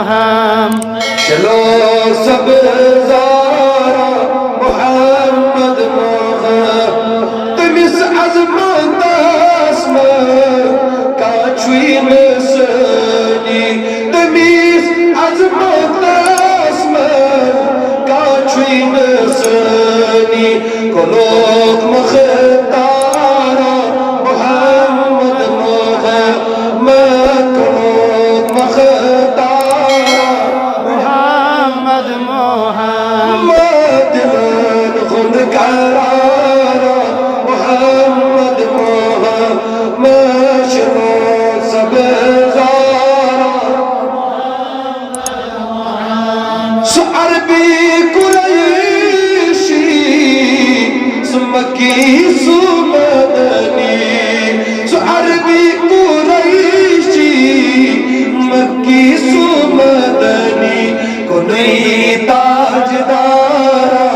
मोहम्मद चलो सब ज़ारा मोहम्मद मोहम्मद तमिस अज़मत काचुन सनी तमिस अज़मत काचुन सनी कोलोक मख्तारा मोहम्मद मोहम्मद कोलोक मख्तारा मोहम्मद मोहम्मद खुद करारा मोहम्मद मोहम्मद शनो सब ज़ारा सु अरबी कुरैशी सु मक्की सु मदनी सु अरबी कुरैशी मक्की सु मदनी कोई ताजदारा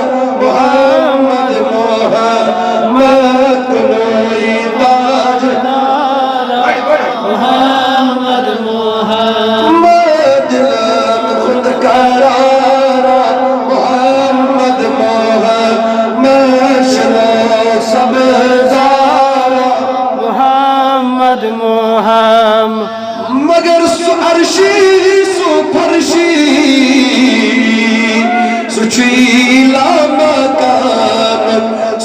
मोहम्मद मोहम्मद कोई ताजदारा मोहम्मद मोहम्मद खुद करारा मोहम्मद मोहम्मद शनो सब ज़ारा मोहम्मद मगर सु अर्शी सु फरशी सुचीला मकान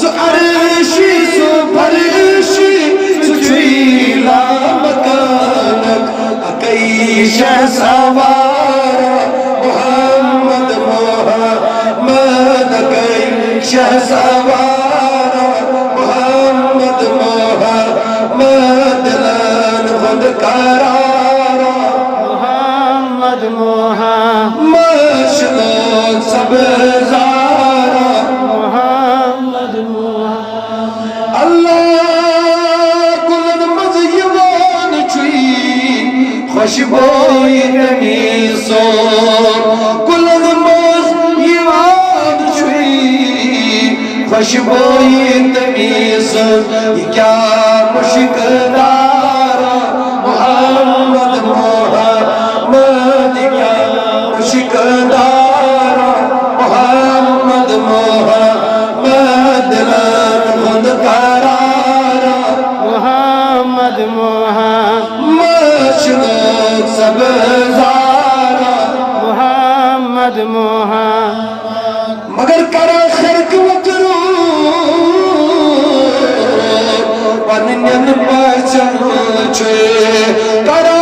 सु अर्शी सु फरशी सुचीला मकान अकई शहसवारा मोहम्मद मोहम्मद अकई शहसवारा मोहम्मद मोहम्मद लन खुद करारा मोहम्मद मशनो सब ज़ारा मोहम्मद अल्लाह कुलन मज यवान चुई खुशबोई नमीसो कुलन मज यवान चुई खुशबोई नमीसो ये क्या मुश्किलारा मोहम्मद मोहम्मद क्या मुश्किलारा मोहम्मद मोहम्मद खुद करारा मोहम्मद मशनो सब ज़ारा मोहम्मद मगर करा खर्क वकरो पन्नन पहचान छे करा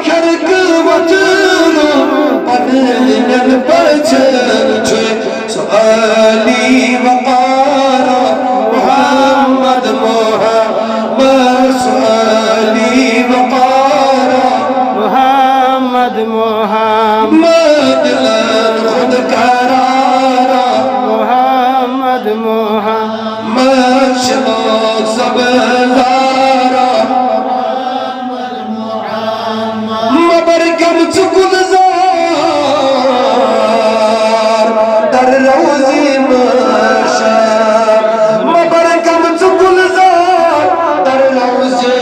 खर्क वकरो पन्नन पहचान छे सुआली वकारा मोहम्मद मोहम्मद सुआली वकारा मोहम्मद मोहम्मद खुद करारा मोहम्मद मशनो सब ज़ारा मबरकम गुलजार दर रोज़ी मशर मबरकम गुलजार दर रोज़ी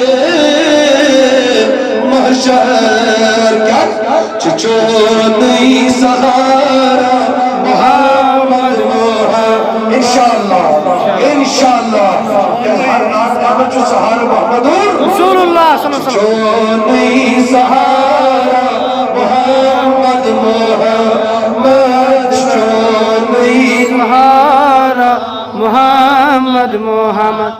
महशर क्या चुचो नहीं सहारा मोहम्मद मोहम्मद इंशाअल्लाह हर रात का जो सहारा मोहम्मदुर रसूलुल्लाह सल्लल्लाहु अलैहि वसल्लम जो नहीं सहारा मोहम्मद मोहम्मद जो नहीं सहारा मोहम्मद